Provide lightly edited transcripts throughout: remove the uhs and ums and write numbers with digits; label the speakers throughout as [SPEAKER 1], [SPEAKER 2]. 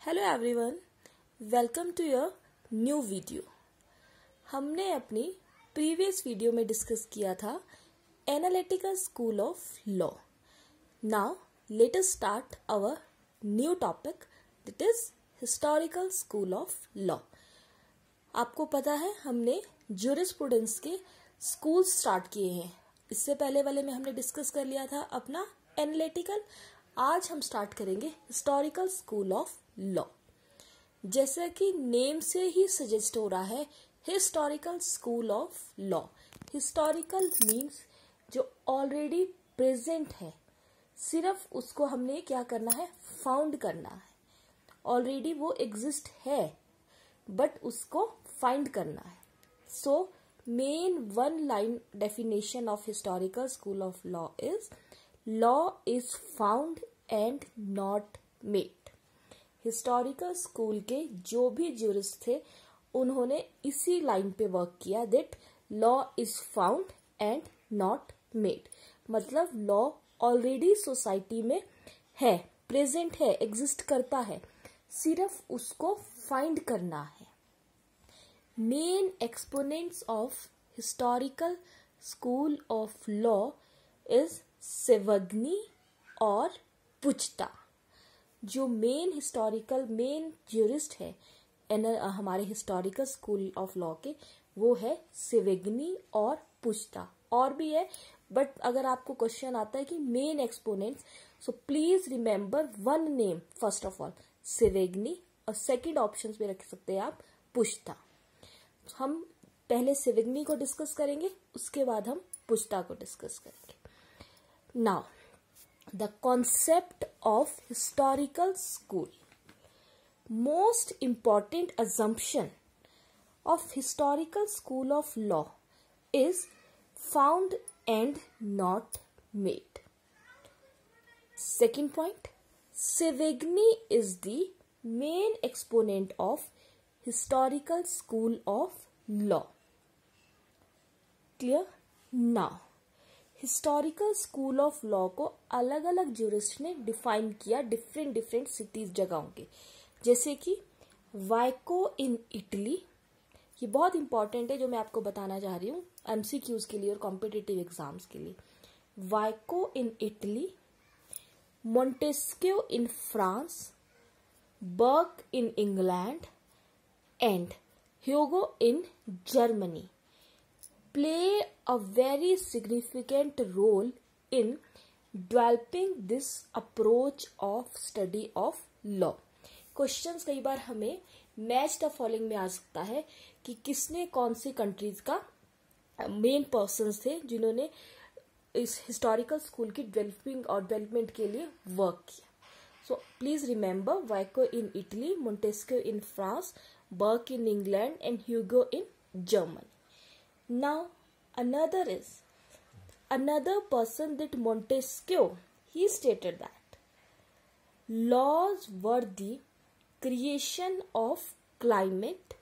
[SPEAKER 1] Hello everyone, welcome to your new video. हमने अपनी previous video में डिस्कस किया था analytical school of law. Now let us start our new topic, that is historical school of law. आपको पता है हमने ज्यूरिस्प्रूडेंस के स्कूल स्टार्ट किए हैं। इससे पहले वाले में हमने डिस्कस कर लिया था अपना एनालिटिकल। आज हम स्टार्ट करेंगे हिस्टोरिकल स्कूल ऑफ लॉ। जैसा कि नेम से ही सजेस्ट हो रहा है, historical school of law. Historical means जो ऑलरेडी प्रेजेंट है, सिर्फ उसको हमने क्या करना है, फाउंड करना है। ऑलरेडी वो एग्जिस्ट है बट उसको फाइंड करना है। So main one line definition of historical school of law is law is found and not made. Historical school के जो भी ज्यूरिस्ट थे उन्होंने इसी लाइन पे वर्क किया, that law is found and not made. मतलब लॉ ऑलरेडी सोसाइटी में है, प्रेजेंट है, एग्जिस्ट करता है, सिर्फ उसको फाइंड करना है। Main exponents of historical school of law is Savigny और पुचता। जो मेन ज्यूरिस्ट है हमारे हिस्टोरिकल स्कूल ऑफ लॉ के, वो है सेवग्नी और पुचता। और भी है बट अगर आपको क्वेश्चन आता है कि main exponents, so please remember one name first of all, Savigny, और सेकंड ऑप्शन पे रख सकते हैं आप पुचता। हम पहले सेवग्नी को डिस्कस करेंगे, उसके बाद हम पुचता को डिस्कस करेंगे। Now the concept of historical school. Most important assumption of historical school of law is found and not made. Second point, Seligny is the main exponent of historical school of law. Clear? Now historical school of law को अलग अलग jurist ने define किया different cities, जगहों के। जैसे कि Vaiko in Italy, ये बहुत इंपॉर्टेंट है जो मैं आपको बताना चाह रही हूँ एमसीक्यूज के लिए और कॉम्पिटिटिव एग्जाम्स के लिए। Vico in Italy, Montesquieu in France, Burke in England and Hugo in Germany play a very significant role in developing this approach of study of law. Questions कई बार हमें मैच द फॉलोइंग में आ सकता है कि किसने कौन सी कंट्रीज का मेन पर्सन्स थे जिन्होंने इस हिस्टोरिकल स्कूल की डेवलपिंग और डेवलपमेंट के लिए वर्क किया। So please remember Vico in Italy, Montesquieu in France, Burke in England and Hugo in Germany. Now another person, that Montesquieu, he stated that laws were the creation of climate.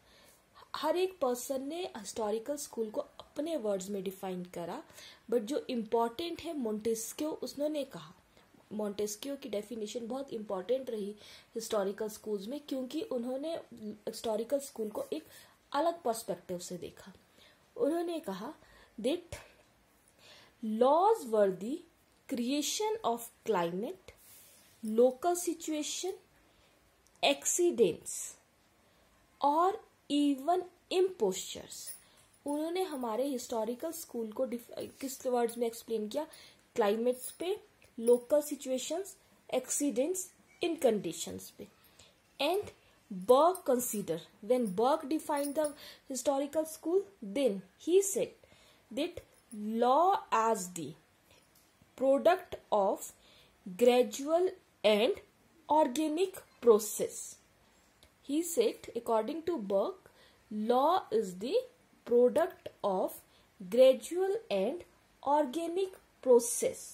[SPEAKER 1] हर एक person ने historical school को अपने words में define करा, but जो important है Montesquieu, उसने कहा, मोंटेस्क्यू की डेफिनेशन बहुत इंपॉर्टेंट रही हिस्टोरिकल स्कूल्स में, क्योंकि उन्होंने हिस्टोरिकल स्कूल को एक अलग पर्सपेक्टिव से देखा। उन्होंने कहा that laws were the creation of climate, local situation, accidents और even impostures. उन्होंने हमारे हिस्टोरिकल स्कूल को किस वर्ड्स में एक्सप्लेन किया, क्लाइमेट्स पे, लोकल सिचुएशंस, एक्सीडेंट्स, इन कंडीशंस पे। And Burke considered, when Burke defined the historical school, then he said that law as the product of gradual and organic process. He said, according to Burke, law is the product of gradual and organic process.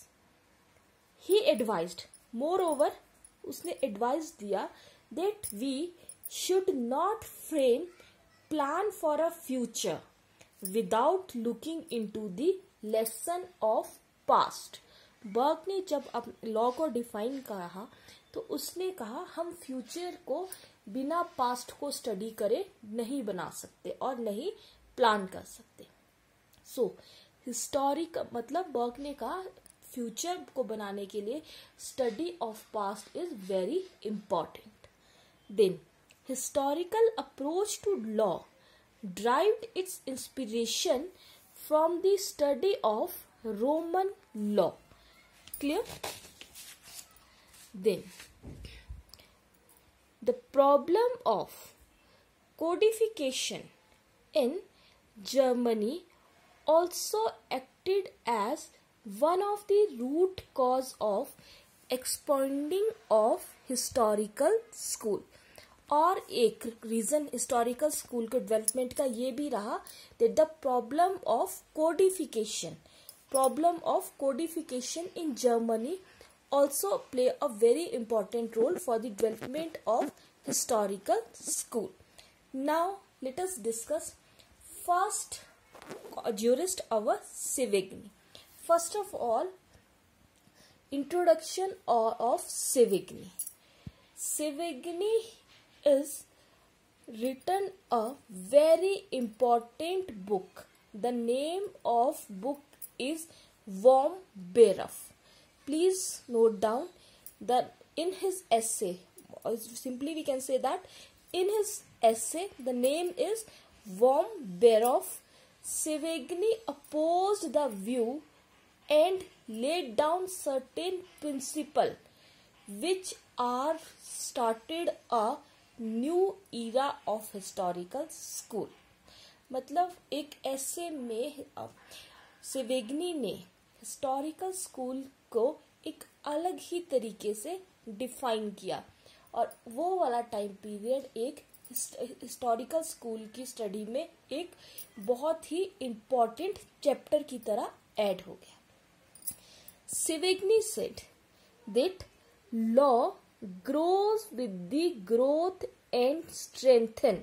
[SPEAKER 1] He advised, moreover, उसने advice दिया that we should not frame plan for a future without looking into the lesson of past. Burke ने जब law को define करा तो उसने कहा हम फ्यूचर को बिना पास्ट को स्टडी करे नहीं बना सकते और नहीं प्लान कर सकते। सो हिस्टोरिक मतलब बर्क ने कहा फ्यूचर को बनाने के लिए study of past is very important. Then historical approach to law derived its inspiration from the study of Roman law. Clear? Then the problem of codification in Germany also acted as one of the root cause of expanding of historical school. और एक reason historical school के development का ये भी रहा that the problem of codification in Germany also play a very important role for the development of historical school. Now let us discuss first jurist our Savigny. First of all, introduction of Savigny. Savigny is written a very important book. The name of book is Worm Beruf. Please note down that in his essay, simply we can say that in his essay the name is Worm Beruf. Savigny opposed the view and laid down certain principles which are started a new era of historical school. मतलब एक ऐसे में सेवेग्नी ने historical school को एक अलग ही तरीके से डिफाइन किया और वो वाला टाइम पीरियड एक हिस्टोरिकल स्कूल की स्टडी में एक बहुत ही इम्पोर्टेंट चैप्टर की तरह ऐड हो गया। Savigny said that law grows with the growth and strengthen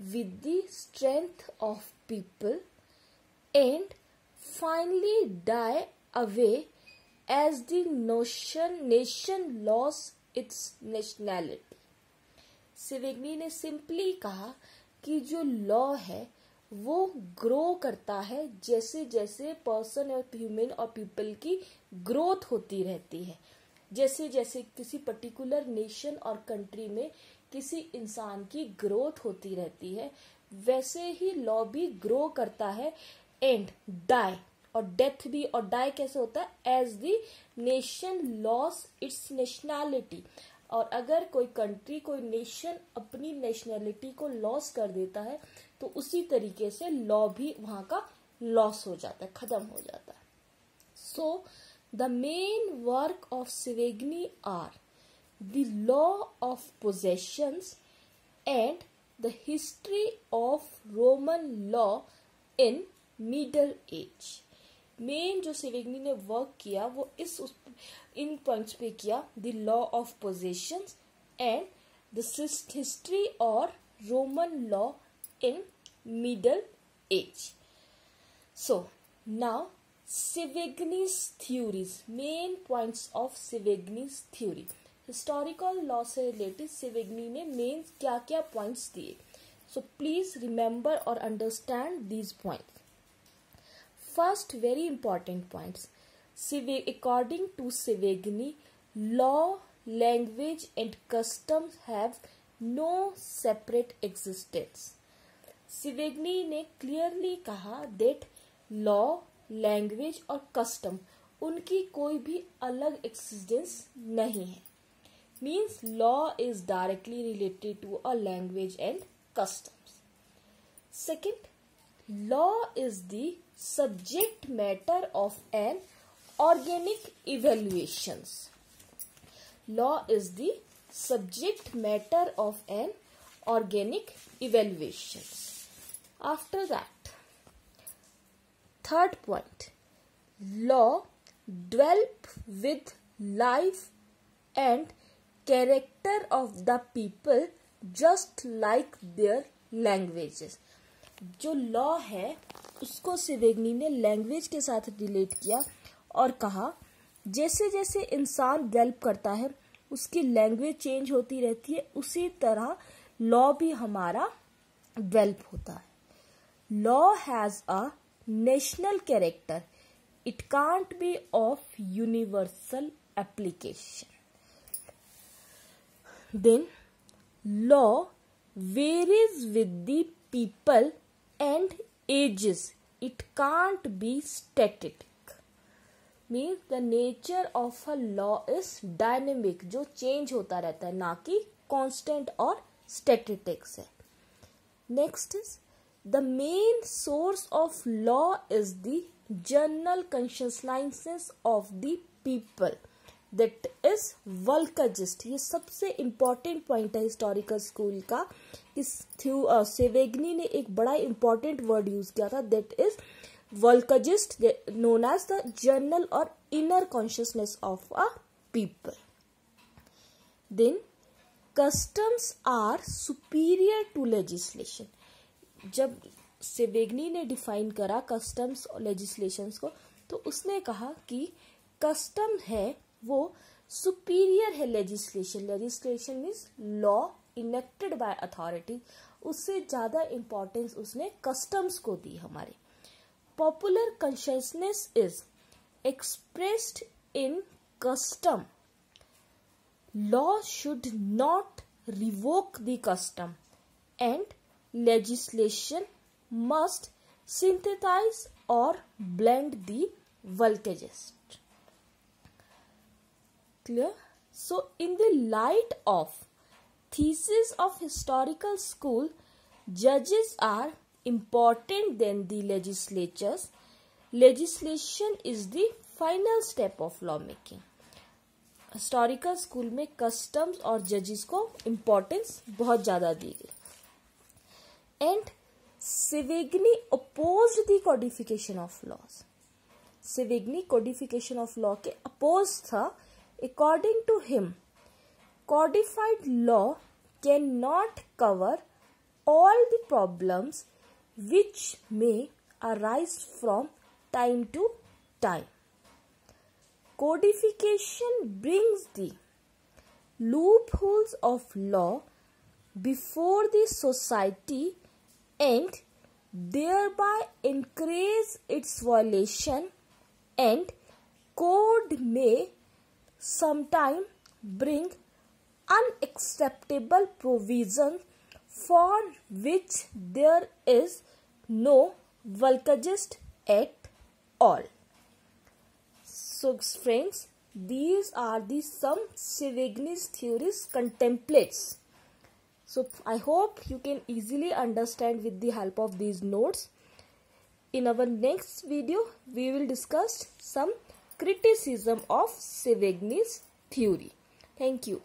[SPEAKER 1] with the strength of people and finally die away as the nation lost its nationality. सेवेग्नी ने simply कहा कि जो लॉ है वो ग्रो करता है जैसे जैसे पर्सन और ह्यूमन और पीपल की ग्रोथ होती रहती है। जैसे जैसे किसी पर्टिकुलर नेशन और कंट्री में किसी इंसान की ग्रोथ होती रहती है वैसे ही लॉ भी ग्रो करता है एंड डाई और डेथ भी। और डाई कैसे होता है? As the nation loses its nationality. और अगर कोई कंट्री कोई नेशन अपनी नेशनैलिटी को लॉस कर देता है तो उसी तरीके से लॉ भी वहां का लॉस हो जाता है, खत्म हो जाता है। सो the main work of Savigny are the law of possessions and the history of Roman law in Middle Age. Main जो सेवेग्नी ने वर्क किया वो इन पॉइंट्स पे किया, the law of possessions and the history or Roman law in Middle Age. So now Savigny's theories, main points of Savigny's theory. Historical law से related Savigny ने main क्या क्या पॉइंट्स दिए। सो प्लीज रिमेंबर और understand these points. First very important points, according to Savigny law, language and customs have no separate existence. Savigny ने clearly कहा that law, language और custom उनकी कोई भी अलग एक्सिस्टेंस नहीं है। Means law is directly related to a language and customs. Second, law is the subject matter of an organic evaluations. Law is the subject matter of an organic evaluations. After that, third point, law develop with life and character of the people just like their languages. जो law है उसको सेवेग्नी ने language के साथ relate किया और कहा जैसे जैसे इंसान डेवलप करता है उसकी लैंग्वेज चेंज होती रहती है, उसी तरह लॉ भी हमारा डेवलप होता है. Law has a national character. It can't be of universal application. Then law varies with the people and ages. It can't be static. Means the nature of a law is dynamic, जो change होता रहता है, ना कि constant और statics है. Next is the main source of law is the general consciousness of the people. That is वल्कजिस्ट. ये सबसे इम्पॉर्टेंट पॉइंट है हिस्टोरिकल स्कूल का. इस सेवेगनी ने एक बड़ा इम्पॉर्टेंट वर्ड यूज किया था, that is Volksgeist, known as the general और inner consciousness of a people. Then customs are superior to legislation. जब सेवेगनी ने डिफाइन करा कस्टम्स और लेजिस्लेशंस को, तो उसने कहा कि कस्टम है वो सुपीरियर है legislation. Legislation means law enacted by authority. उससे ज्यादा इंपॉर्टेंस उसने कस्टम्स को दी हमारे. Popular consciousness is expressed in custom. Law should not revoke the custom and legislation must synthesise और blend the Volksgeist. Clear? So in the light of thesis of historical school, judges are important than the legislatures. Legislation is the final step of law making. Historical school में customs और judges को importance बहुत ज़्यादा दी गई. And Savigny opposed the codification of laws. Savigny codification of law के opposed था. According to him, codified law cannot cover all the problems which may arise from time to time. Codification brings the loopholes of law before the society and thereby encourage its violation, and code may sometimes bring unacceptable provision for which there is no vulcagist at all. So friends, these are the some Savigny's theories contemplates. So I hope you can easily understand with the help of these notes. In our next video, we will discuss some criticism of Savigny's theory. Thank you.